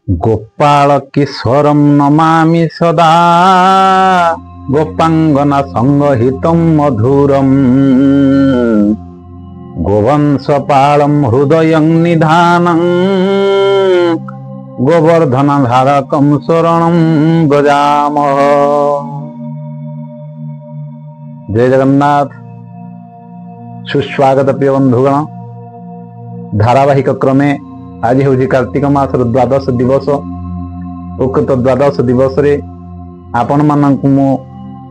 गोपाल किशोरम नमामि सदा गोपांगना संगहितं मधुरम गोवंशपालम हृदयं निधानं गोवर्धन धारकं शरणं व्रजामः। जय जगन्नाथ। सुस्वागत प्रिय बंधुगण। धारावाहिक क्रमे आज हूँ कार्तिक मासर द्वादश दिवस। उक्त द्वादश दिवस रे आपण मानक मु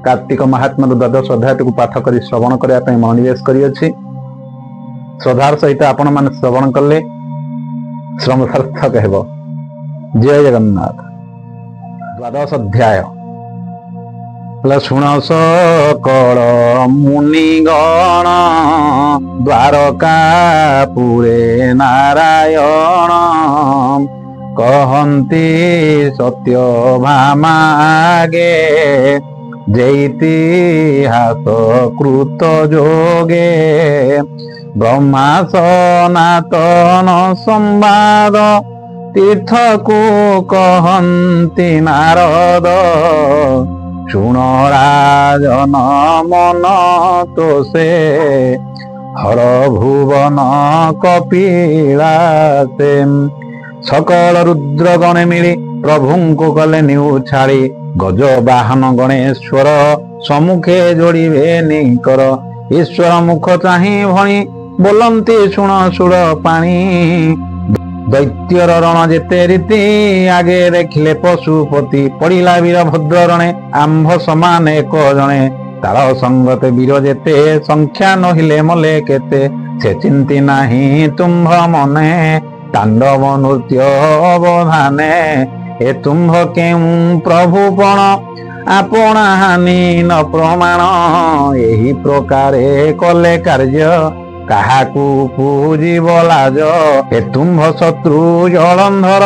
कार्तिक महात्म्य द्वादश अध्याय को पाठ कर श्रवण करने मनोनिवेश करिअछि। श्रद्धार सहित आपण मान श्रवण कले श्रम सार्थक हेब। जय जगन्नाथ। द्वादश अध्याय। शुण सकल मुनिगण द्वारकापुरे नारायण कहन्ति सत्यभामागे जैतिहास कृत जोगे ब्रह्मा सनातन संवाद तीर्थकु कहन्ति नारद शुण राजन मन तोषे हर भुवन कपिलासे सकल रुद्रगणे मिली प्रभुଙ୍କୁ कले निउ छाड़ी गज बाहन गणेश्वर सम्मुखे जोड़िबे निकर ईश्वर मुख चाहि भणी बोलंती शुण सुर पाणी दैत्यर रण जेते रीति आगे देखिले पशुपति पड़िला वीरभद्र रणे आंभ समान एक जणे तार संगते वीर जेते संख्या नहिले मले केते से चिंती नाही तुम्भ मने तांडव नृत्य अवधाने ए तुम्भ केउ प्रभुपण आपना हानि न प्रमाण एही प्रकारे कले कार्य काहाकू पूजिब लाज ए तुम्भ शत्रु जलंधर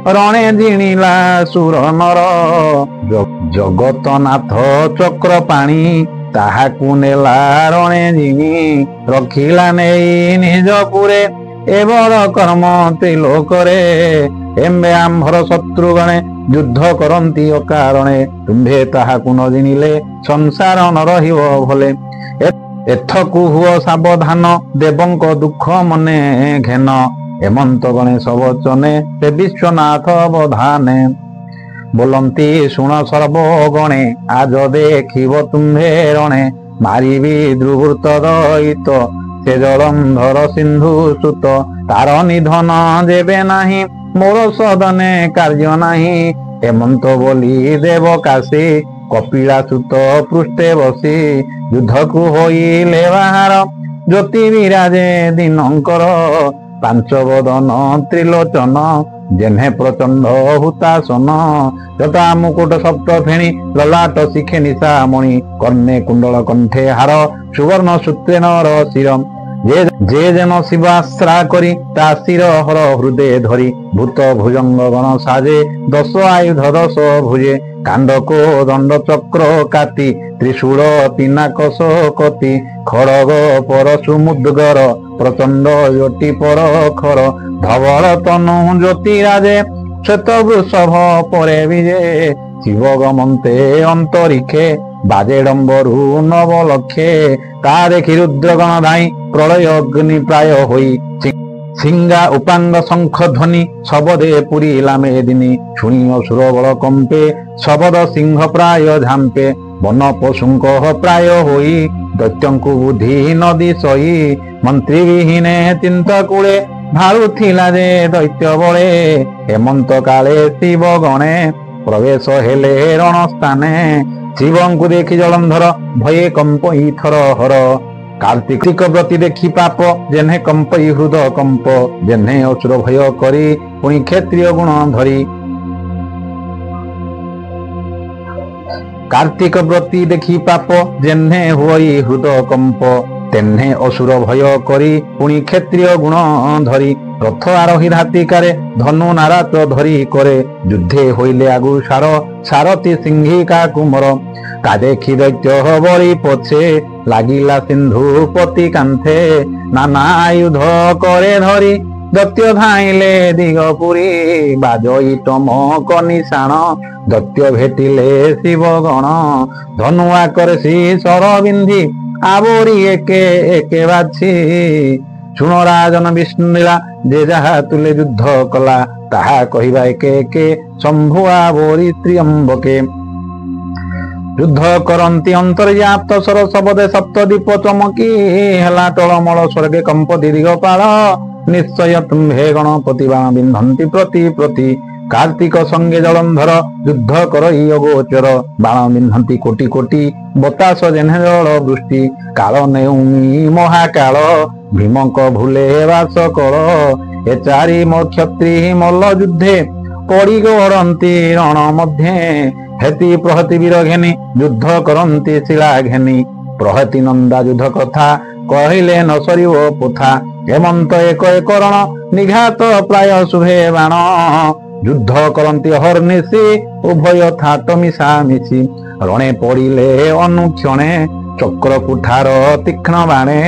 रणे जिणिला सुर नर जगतनाथ चक्र पाणी ताहाकू नेला रणे जिणी रखिला नेई निज पुरे एबर कर्म त्रिलोकरे एम्बे आंभर शत्रुगणे युद्ध करंती अकारणे तुम्भे ताहाकू न जिणिले संसार न रहिब भले एथकु हुओ सावधान देवंक दुख मने घेन हेमंत गणेश वचने ते विश्वनाथ अवधाने बोलंती शुण सर्वगणे आज देखिब तुम्भे रणे मारिबी द्रुवृत दैत से जलंधर सिंधु सुत तार निधन जेबे नाही मोर सदने कार्य नाही हेमंत बोली देव काशी कपिलासुत पृष्ठे बसी युद्धकु होइले बाहार ज्योति विराजे दिनंकर पांच बदन त्रिलोचन जेन्हे प्रचंड हुतासन जटा मुकुट सप्त फेणी ललाट शिखे निशामणि कर्णे कुंडल कंठे हार सुवर्ण सूत्रे नर शिर जे जन शिवाश्रा करी ता शिर हर हृदय धरी भूत भुजंग गण साजे दश आयुध दश भुजे कांडको दंड चक्र काती त्रिशूल पिनाकस कति खड़ग परशु मुद्गर प्रचंड ज्योति पर खर धवल तनु ज्योतिराजे श्वेत वृषभ परे विजे शिव गमन्ते अंतरिक्षे बाजे डम्बरु नव लक्षे ता देखि रुद्रगण धाई प्रलय अग्नि प्राय होई सिंगा उपांग शंख ध्वनि शबदे पुरीला मेदिनी शुणी असुर बल कंपे शबद सिंह प्राय झांपे वन पशुंक प्राय होई दैत्यंकु बुद्धि नदी सही मंत्री विहीने चिंतकूले भालुथिला जे दैत्य बळे हेमंत काले शिव गणे प्रवेश हेले रण स्थाने शिवंकु देखि जलंधर भये कंपई थर हर कार्तिक व्रती देखी पाप जेन्हे कंपई हृद कंप जेन्हे असुर भय करी पुणी क्षेत्रीय गुण धरी कार्तिक व्रती देखी पाप जेन्हे हुई हृद कंप तेन्हे असुर भय करी पुणी क्षेत्रीय गुण धरी रथ आरोही हातीकारे धनु नाराच धरी करे युद्धे होइले आगु सार सारथी सिंहिका कुमर का देखी दैत्य बड़ी पछे लागिला सिंधु पति कांथे नाना आयुध करे धरी ଦୈତ୍ୟ ଧାଇଲେ ଦିଗପୁରୀ ବାଜଇ ଟମକ ନିଶାଣ ଦୈତ୍ୟ ଭେଟିଲେ ଶିବ ଗଣ ଧନୁ ଆକରେ ଶର ବିନ୍ଧି ଆବୋରି ଏକେ ଏକେ ବାଛି ଶୁଣ ରାଜନ ବିଷ୍ଣୁ ଲୀଳା ଯେ ଯାହା ତୁଲେ ଯୁଦ୍ଧ କଲା ତାହା କହିବା ଏକେ ଏକେ ଶମ୍ଭୁ ଆବୋରି ତ୍ରିଅମ୍ବକେ ଯୁଦ୍ଧ କରନ୍ତି ଅନ୍ତର୍ଯାପ୍ତ ସରସବଦେ ସପ୍ତଦୀପ ଚମକି ହେଲା ଟଳମଳ ସ୍ୱର୍ଗେ କମ୍ପତି ଦିଗପାଳ ନିଶ୍ଚୟ ତୁମ୍ଭେ ଗଣପତି ବାଣ ବିନ୍ଧନ୍ତି ପ୍ରତି ପ୍ରତି कार्तिक संगे जलंधर युद्ध करई अगोचर बाण बिंधंती कोटि कोटि बतास जेने जल वृष्टि काल नेउमी महाकाल भीमक भूले वास कल ए चारि क्षत्री मल्ल युद्धे पड़ी गड़ती रण मध्ये हेति प्रहति वीर घेनी युद्ध करती शिला घेनी प्रहति नंदा युद्ध कथा कहले न सरिव पोथा हेमंत एक एक रण निघात प्राय शुभे बाण युद्ध करती हर्निशी उभय थाट मिशा मिशी रणे पड़िले अनुक्षणे चक्र कुठार तीक्ष्ण बाणे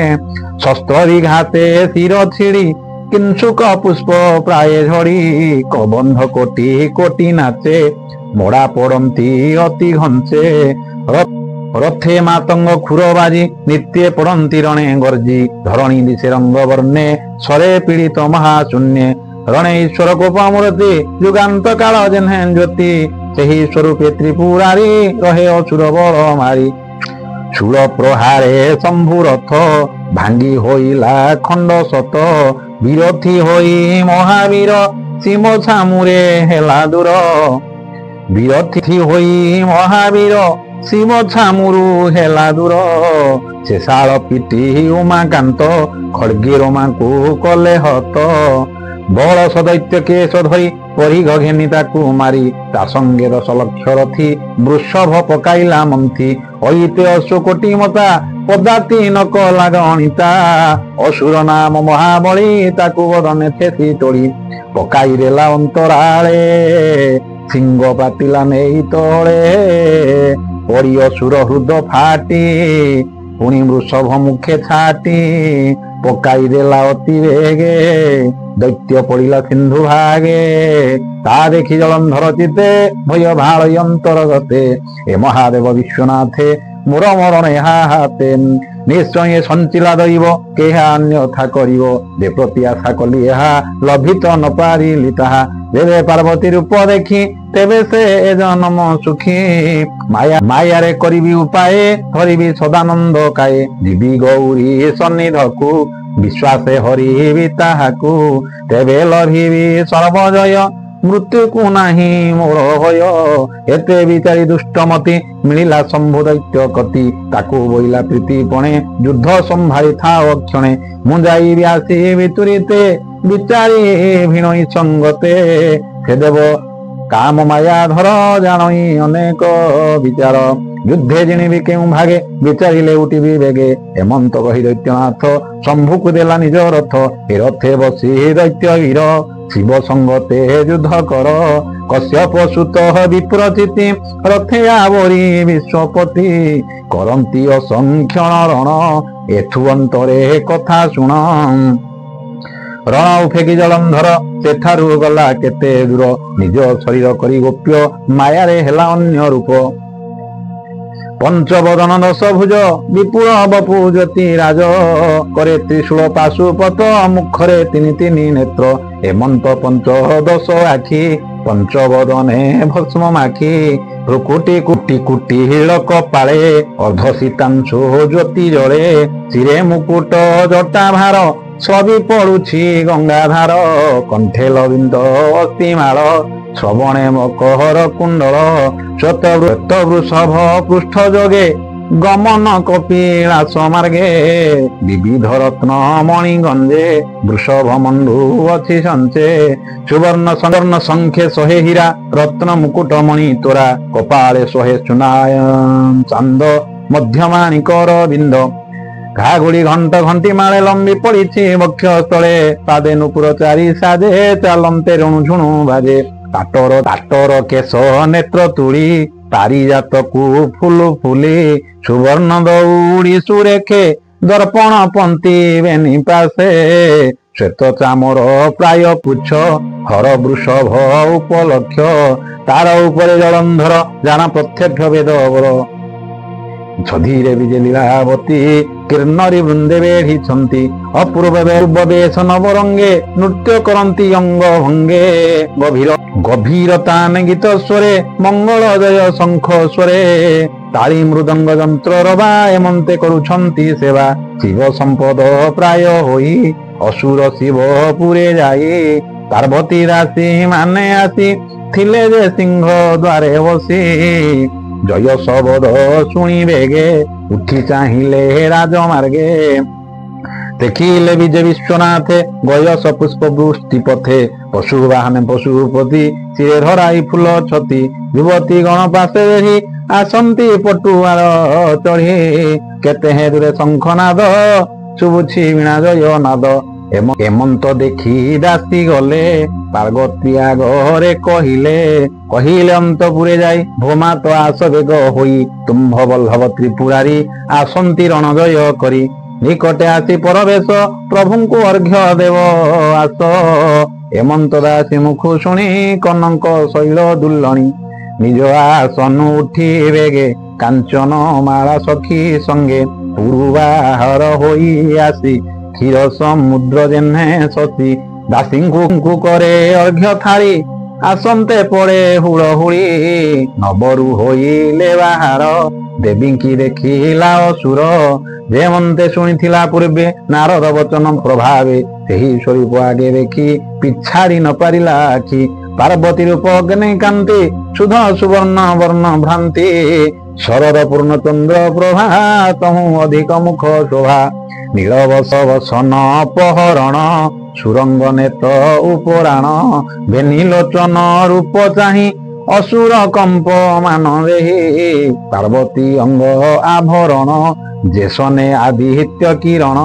शस्त्र विघाते शिर छिड़ी किंसुक पुष्प प्राय झड़ी कबंध कोटि कोटि नाचे मोड़ा पड़ती अति घंचे रथे मातंग खुर बाजी नित्य पड़ती रणे गर्जी धरणी दिशे रंग वर्णे सरे पीड़ित महाशून्य रणे ईश्वर कोपमूर्ति युगांत काल जेन्हे ज्योति सेही स्वरूपे त्रिपुरारी रहे असुर बल मारी शूल प्रहारे शंभु रथ भांगी होइला खंड शत विरथी होई महावीर सीम छामुरे हेला दूर विरथी होई महावीर सीम छामुरु हेला दूर शेषाल पिटी उमाकांत खड्गी रोमा को कले हत बल सदैत्य केश धरी परिघ घेनी ताकू मारी ता संगे 10 लक्ष रथी वृषभ पकाइला मंथी अयिते अशोकोटी मता पदाति न कला गणिता असुर नाम महाबली ताकू वदने थेसी तोड़ी पकाई देला अंतराळे सिंह पातिला नेई तळे पड़ी असुर हृद फाटी पुणी वृषभ मुखे छाटी पकाई देला अति वेगे दैत्य पड़िला सिंधु भागे ता देखी जलंधर चिते भय भाल अंतर गते ए महादेव विश्वनाथे मोर मरण हाते निश्चय संचिला दैव केहा अन्यथा करिव जे प्रति आशा कली एहा लभित न पारिली ताहा जेबे पार्वती रूप देखी तेबे से ए जन्म सुखी माया माया रे करिबी उपाय धरिबी सदानंद काये जीवी गौरी सन्निधकु विश्वासे हरिबी ताहाकु तेबे लभिबी सर्वजय मृत्यु को नाही मोर भय एते विचारी दुष्टमती मिलिला शंभु दैत्य कति ताकू बोइला प्रीतिपणे युद्ध संभाळी थाओ क्षणे मुंजाई व्यासी वितुरिते विचारी भिणई संगते हे देव काम माया धर जानई अनेक विचार युद्धे जिणिबी केउ भागे विचारिले उठिबी बेगे हेमंत कहि दैत्यनाथ शंभु को देला निज रथ ए रथे बसी दैत्य वीर शिव संगते युद्ध कर कश्यप सुत विप्रचिति रथे आवरी विश्वपति करंती असंख्य रण एथु अंतरे कथा शुण रण उफेकी जलंधर सेठारु गला केते दूर निज शरीर करी गोप्य मायारे हेला अन्य रूप पंचवदन 10 भुज विपुल बपु ज्योति राज करे त्रिशूल पाशुपत मुखरे 3 नेत्र हेमंत 5 आखि पंचवदने भस्म माखी रुकुटी कुटी कुटी हिलक पाळे अर्धशीतांशु ज्योति जळे शिरे मुकुट जटा भार छवि पड़ुछि गंगाधार कंठे लविंद अस्थिमाल श्रवणे मकहर कुंडल श्वेत वृषभ पृष्ठ जोगे गमन कपिलास मार्गे विविध रत्न मणिगंजे वृषभ मंडू अच्छी संचे सुवर्ण संख्ये 100 हीरा रत्न मुकुट मणि तोरा कपाले 100 चुनाय चांद मध्यमाणिकर बिंद घागुड़ी घंट घंटी माले लंबी पड़ी वक्षस्थले पादे नुपुर 4 साजे चालंते ऋणु झुणु बाजे ताटर केश नेत्र तुड़ी पारिजात को फूल फूली सुवर्ण दौड़ी सुरेखे दर्पण पंथी बेनी पासे ଶ୍ଵେତ ଚାମର ପ୍ରାୟ ପୁଚ୍ଛ ହର ବୃଷଭ ଉପଲକ୍ଷ ତାର ଉପରେ ଜଳନ୍ଧର ଜାଣ ପ୍ରତ୍ୟକ୍ଷ ବେଦବର ଝଧିରେ ବିଜେ ଲୀଳାବତୀ କିର୍ଣ୍ଣରୀ ବୃନ୍ଦେ ବେଢିଛନ୍ତି ଅପୂର୍ବ ବେଶ ନବରଙ୍ଗେ ନୃତ୍ୟ କରନ୍ତି ଅଙ୍ଗ ଭଙ୍ଗେ ଗଭୀରତାନ ଗୀତ ସ୍ୱରେ ମଙ୍ଗଳ ଜୟ ଶଙ୍ଖ ସ୍ୱରେ ତାଳି ମୃଦଙ୍ଗ ଯନ୍ତ୍ରର ବା ଏମନ୍ତେ କରୁଛନ୍ତି ସେବା ଶିବ ସମ୍ପଦ ପ୍ରାୟ ହୋଇ ଅସୁର ଶିବ ପୁରେ ଯାଇ ପାର୍ବତୀ ଦାସୀ ମାନେ ଆସି ଥିଲେ ଯେ ସିଂହ ଦ୍ୱାରେ ବସି ଜୟ ଶବଦ ଶୁଣି ବେଗେ ଉଠି ଚାହିଁଲେ ରାଜମାର୍ଗେ ଦେଖିଲେ ବିଜେ ବିଶ୍ୱନାଥେ ଗୟସ ପୁଷ୍ପ ବୃଷ୍ଟି ପଥେ ପଶୁ ବାହନେ ପଶୁପତି ସିରେ ଧରାଇ ଫୁଲ ଛତି ଯୁବତୀ ଗଣ ପାଶେ ବେଢି ଆସନ୍ତି ପଟୁଆର ଚଢି କେତେ ହେଦୁରେ ଶଙ୍ଖନାଦ ଶୁଭୁଛି ବୀଣା ଜୟ ନାଦ ଏମନ୍ତ ଦେଖି ଦାସୀ ଗଲେ ପାର୍ବତୀ ଆଗରେ କହିଲେ ଅନ୍ତପୁରେ ଯାଇ ଭୂମାତ ଆସ ବେଗ ହୋଇ ତୁମ୍ଭ ବଲ୍ଲଭ ତ୍ରିପୁରାରୀ ଆସନ୍ତି ରଣଜୟ କରି ନିକଟେ ଆସି ପରବେଶ ପ୍ରଭୁଙ୍କୁ ଅର୍ଘ୍ୟ ଦେବ ଆସ ଏମନ୍ତ ଦାସୀ ମୁଖୁ ଶୁଣି କନକ ଶୈଳ ଦୁଲ୍ଲଣି ନିଜ ଆସନୁ ଉଠି ବେଗେ କାଞ୍ଚନ ମାଳା ସଖୀ ସଙ୍ଗେ ପୁରୁବାହର ହୋଇ ଆସି କ୍ଷୀର ସମୁଦ୍ର ଜେହ୍ନେ ଶଶୀ ଦାସୀଙ୍କୁ କରେ ଅର୍ଘ୍ୟ ଥାଳି ଆସନ୍ତେ ପଡେ ହୁଳହୁଳି ନବରୁ ହୋଇଲେ ବାହାର ଦେବୀଙ୍କି ଦେଖିଲା ଅସୁର ଯେମନ୍ତେ ଶୁଣିଥିଲା ପୂର୍ବେ ନାରଦ ବଚନ ପ୍ରଭାବେ ସେହି ସ୍ୱରୂପ ଆଗେ ଦେଖି ପିଛାଡ଼ି ନ ପାରିଲା ଆଖି ପାର୍ବତୀ ରୂପ ଅଗ୍ନି କାନ୍ତି ସୁଧ ସୁବର୍ଣ୍ଣ ବର୍ଣ୍ଣ ଭ୍ରାନ୍ତି ଶରଦ ପୂର୍ଣ୍ଣ ଚନ୍ଦ୍ର ପ୍ରଭା ତହୁଁ ଅଧିକ ମୁଖ ଶୋଭା ନୀଳବସ ବସନ ଅପହରଣ ସୁରଙ୍ଗ ନେତ ଉପରାଣ ବେନିଲୋଚନ ରୂପ ଚାହିଁ ଅସୁର କମ୍ପ ମାନ ଦେହି ପାର୍ବତୀ ଅଙ୍ଗ ଆଭରଣ ଯେସନେ ଆଦିତ୍ୟ କିରଣ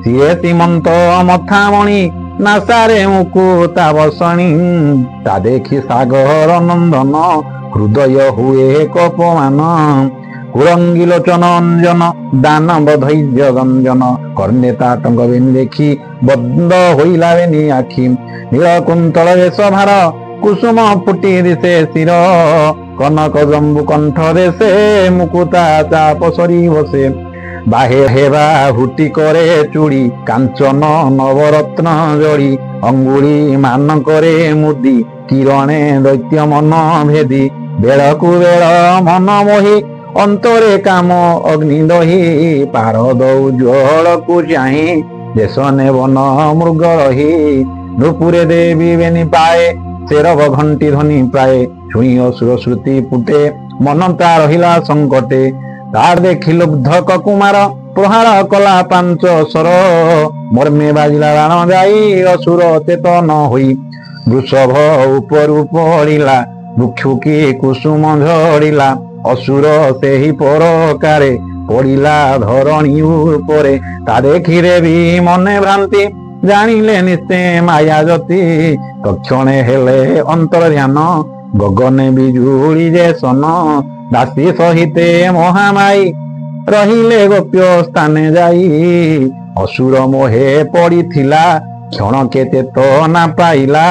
ସିଏ ସୀମନ୍ତ ମଥାମଣି ନାସାରେ ମୁକୁତା ବସଣି ତା ଦେଖି ସାଗର ନନ୍ଦନ ହୃଦୟ ହୁଏ କପମାନ କୁରଙ୍ଗୀ ଲୋଚନ ଅଞ୍ଜନ ଦାନବ ଧୈର୍ଯ୍ୟ ଗଞ୍ଜନ କର୍ଣ୍ଣେ ତାଟଙ୍ଗ ବେନି ଦେଖି ବନ୍ଦ ହୋଇଲା ବେନି ଆଖି ନୀଳକୁନ୍ତଳ ବେଶ ଭାର କୁସୁମ ଫୁଟି ଦିଶେ ଶିର କନକ ଜମ୍ବୁ କଣ୍ଠ ଦେଶେ ମୁକୁତା ଚାପ ସରି ବସେ ବାହେ ହେବା ହୁଟି କରେ ଚୁଡ଼ି କାଞ୍ଚନ ନବରତ୍ନ ଜଡ଼ି ଅଙ୍ଗୁଳି ମାନଙ୍କରେ ମୁଦି କିରଣେ ଦୈତ୍ୟ ମନ ଭେଦି ବେଳକୁ ବେଳ ମନ ମୋହି ଅନ୍ତରେ କାମ ଅଗ୍ନି ଦହି ପାରଦ ଉଜ୍ଜ୍ୱଳକୁ ଚାହିଁ ଦେଶନେ ବନ ମୃଗ ରହି ନୃପୁରେ ଦେବୀ ବେନି ପାଏ ଚେରବ ଘଣ୍ଟି ଧ୍ୱନି ପ୍ରାୟ ଛୁଇଁ ଅସୁର ଶ୍ରୁତି ପୁଟେ ମନ ତା ରହିଲା ସଙ୍କଟେ ତାର ଦେଖି ଲୁବ୍ଧ କୁମାର ପ୍ରହାର କଲା ପାଞ୍ଚ ସ୍ୱର ମର୍ମେ ବାଜିଲା ରାଣ ଯାଇ ଅସୁର ଚେତନ ହୋଇ ବୃଷଭ ଉପରୁ ପଡ଼ିଲା ବୃକ୍ଷୁକି କୁସୁମ ଝଡ଼ିଲା ଅସୁର ସେହି ପରକାରେ ପଡ଼ିଲା ଧରଣୀ ଉପରେ ତା ଦେଖିରେ ବି ମନେ ଭ୍ରାନ୍ତି ଜାଣିଲେ ନିଶ୍ଚେ ମାୟା ଜ୍ୟୋତି ତକ୍ଷଣେ ହେଲେ ଅନ୍ତର ଧ୍ୟାନ ଗଗନେ ବିଜୁଳି ଯେ ସନ ଦାସୀ ସହିତେ ମହାମାଇ ରହିଲେ ଗୋପ୍ୟ ସ୍ଥାନେ ଯାଇ ଅସୁର ମୋହେ ପଡ଼ିଥିଲା କ୍ଷଣକେ ଚେତନା ପାଇଲା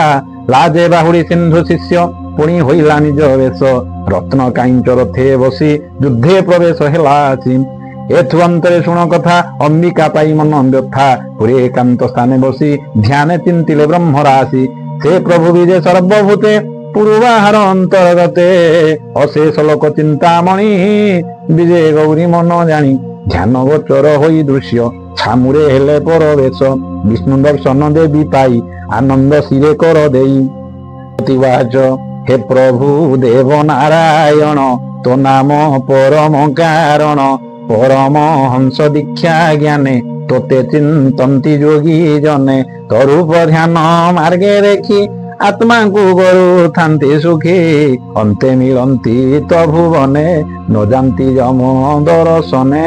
ଲାଜେ ବାହୁଡ଼ି ସିନ୍ଧୁ ଶିଷ୍ୟ ପୁଣି ହୋଇଲା ନିଜ ବେଶ ରତ୍ନ କାଇଁଚ ରଥେ ବସି ଯୁଦ୍ଧେ ପ୍ରବେଶ ହେଲା ଆସି ଏଥୁ ଅନ୍ତରେ ଶୁଣ କଥା ଅମ୍ବିକା ପାଇ ମନ ବ୍ୟଥା ପୁରୀ ଏକାନ୍ତ ସ୍ଥାନେ ବସି ଧ୍ୟାନେ ଚିନ୍ତିଲେ ବ୍ରହ୍ମରାଶି ସେ ପ୍ରଭୁ ବିଜେ ସର୍ବଭୂତେ ପୂର୍ବାହାର ଅନ୍ତର୍ଗତେ ଅଶେଷ ଲୋକ ଚିନ୍ତାମଣି ବିଜେ ଗୌରୀ ମନ ଜାଣି ଧ୍ୟାନ ଗୋଚର ହୋଇ ଦୃଶ୍ୟ ଛାମୁରେ ହେଲେ ପରବେଶ ବିଷ୍ଣୁ ଦର୍ଶନ ଦେବୀ ପାଇ ଆନନ୍ଦ ଶିରେ କର ଦେଇ ପ୍ରତିବାଚ हे प्रभु देव नारायण तो नाम परम कारण परम हंस दीक्षा ज्ञाने तोते चिंतन्ति योगी जने तरूप ध्यान मार्गे देखी आत्मा को गरु थांती सुखी अंते मिलंती तो भुवने न जानती जम दर्शने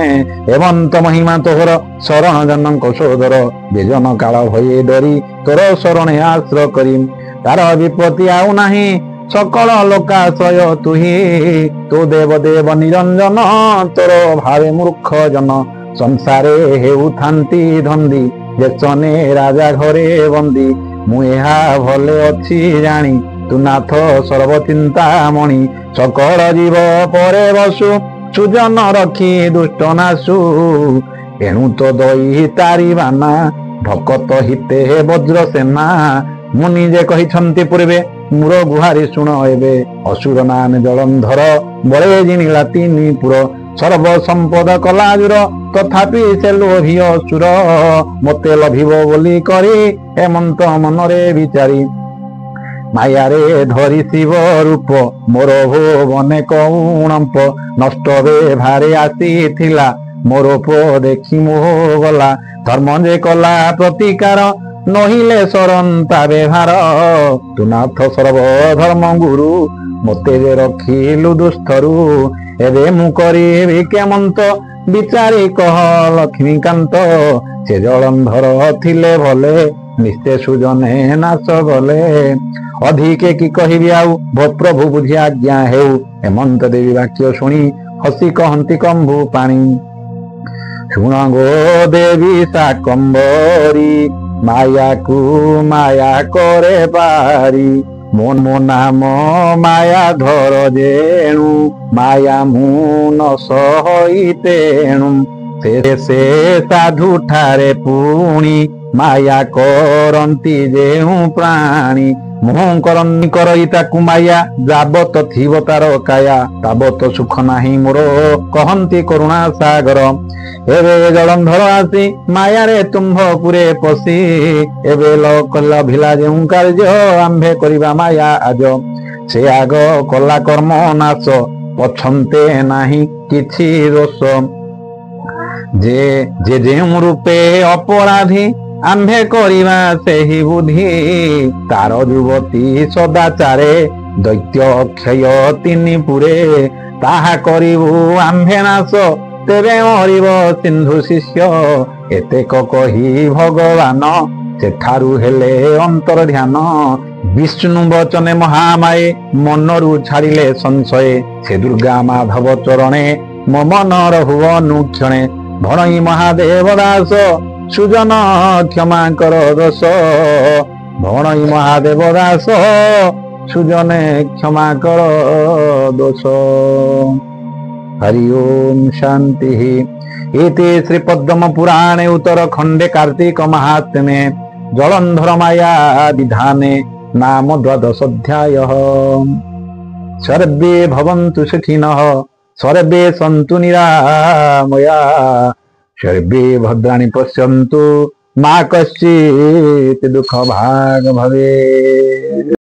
एवंत महिमा तोहर शरण जनक सोदर बेजन काल भये डरी तोर शरण आश्रय करी तार विपत्ति आउ नाही सकल लोकाशय तुही तो देव देव निरंजन तोर भावे मूर्ख जन संसारे हेउ थांती धंदी ଦେଶନେ ରାଜା ଘରେ ବନ୍ଦୀ ମୁଁ ଏହା ଭଲେ ଅଛି ଜାଣି ତୁ ନାଥ ସର୍ବଚିନ୍ତାମଣି ସକଳ ଜୀବ ପରେ ବସୁ ସୁଜନ ରଖି ଦୁଷ୍ଟ ନାଶୁ ଏଣୁ ତ ଦଇ ତାରି ବାନା ଭକତ ହିତେ ବଜ୍ର ସେନା ମୁନି ଯେ କହିଛନ୍ତି ପୂର୍ବେ ମୋର ଗୁହାରି ଶୁଣ ଏବେ ଅସୁର ନାମେ ଜଳନ୍ଧର ବଳେ ଜିଣିଲା ତିନି ପୁର ସର୍ବ ସମ୍ପଦ କଲାଜୁର ତଥାପି ସେ ଲୋଭୀ ଅସୁର ମତେ ଲଭିବ ବୋଲି କରି ହେମନ୍ତ ମନରେ ବିଚାରି ମାୟାରେ ଧରି ଶିବ ରୂପ ମୋର ଭୁବନେ କଉଣମ୍ପ ନଷ୍ଟ ବେଭାରେ ଆସିଥିଲା ମୋର ପୁଅ ଦେଖି ମୋହ ଗଲା ଧର୍ମ ଯେ କଲା ପ୍ରତିକାର ନହିଲେ ସରନ୍ତା ବେଭାର ତୁ ନାଥ ସର୍ବ ଧର୍ମ ଗୁରୁ ମତେ ଯେ ରଖିଲୁ ଦୁସ୍ଥରୁ ଏବେ ମୁଁ କରିବି କେମନ୍ତ ବିଚାରି କହ ଲକ୍ଷ୍ମୀକାନ୍ତ ସେ ଜଳନ୍ଧର ଥିଲେ ଭଲେ ନିଶ୍ଚେ ସୁଜନେ ନାଶ ଗଲେ ଅଧିକେ କି କହିବି ଆଉ ପ୍ରଭୁ ବୁଝି ଆଜ୍ଞା ହେଉ ହେମନ୍ତ ଦେବୀ ବାକ୍ୟ ଶୁଣି ହସି କହନ୍ତି କମ୍ଭୁ ପାଣି ଶୁଣ ଗୋ ଦେବୀ ଶାକମ୍ଭରୀ ମାୟାକୁ ମାୟା କରେ ପାରି ମୋ ନାମ ମାୟା ଧର ଯେଣୁ ମାୟା ମୁଁ ନ ସହି ତେଣୁ ସେ ସାଧୁ ଠାରେ ପୁଣି ମାୟା କରନ୍ତି ଯେଉଁ ପ୍ରାଣୀ ମୁଁ କରନି କରଇ ତାକୁ ମାୟା ଯାବତ ଥିବ ତାର କାୟା ତାବତ ସୁଖ ନାହିଁ ମୋର କହନ୍ତି କରୁଣା ସାଗର ଏବେ ଜଳନ୍ଧର ଆସି ମାୟାରେ ତୁମ୍ଭପୁରେ ପଶି ଏବେ ଲଭିଲା ଯେଉଁ କାର୍ଯ୍ୟ ଆମ୍ଭେ କରିବା ମାୟା ଆଜ ସେ ଆଗ କଲା କର୍ମ ନାଶ ପଛନ୍ତେ ନାହିଁ କିଛି ଦୋଷ ଯେ ଯେଉଁ ରୂପେ ଅପରାଧୀ ଆମ୍ଭେ କରିବା ସେହି ବୁଦ୍ଧି ତାର ଯୁବତୀ ସଦାଚାରେ ଦୈତ୍ୟ ଅକ୍ଷୟ ତିନି ପୁରେ ତାହା କରିବୁ ଆମ୍ଭେ ନାଶ ତେବେ ମରିବ ସିନ୍ଧୁ ଶିଷ୍ୟ ଏତେକ କହି ଭଗବାନ ସେଠାରୁ ହେଲେ ଅନ୍ତର ଧ୍ୟାନ ବିଷ୍ଣୁ ବଚନେ ମହାମାଏ ମନରୁ ଛାଡ଼ିଲେ ସଂଶୟ ସେ ଦୁର୍ଗା ମାଧବ ଚରଣେ ମୋ ମନ ରହୁଅ ଅନୁକ୍ଷଣେ ଭଣଇ ମହାଦେବ ଦାସ ସୁଜନ କ୍ଷମା କର ଦୋଷ ଭଣଇ ମହାଦେବ ଦାସ ସୁଜନେ କ୍ଷମା କର ଦୋଷ हरि ओम शांति। इति श्री पद्म पुराणे उत्तरखंडे कार्तिक महात्म्ये जलंधर माया विधाने नाम द्वादशोऽध्यायः। सर्वे भवन्तु सुखिनः सर्वे सन्तु निरामया सर्वे भद्राणि पश्यन्तु मा कश्चित् दुःखभाग् भवेत्।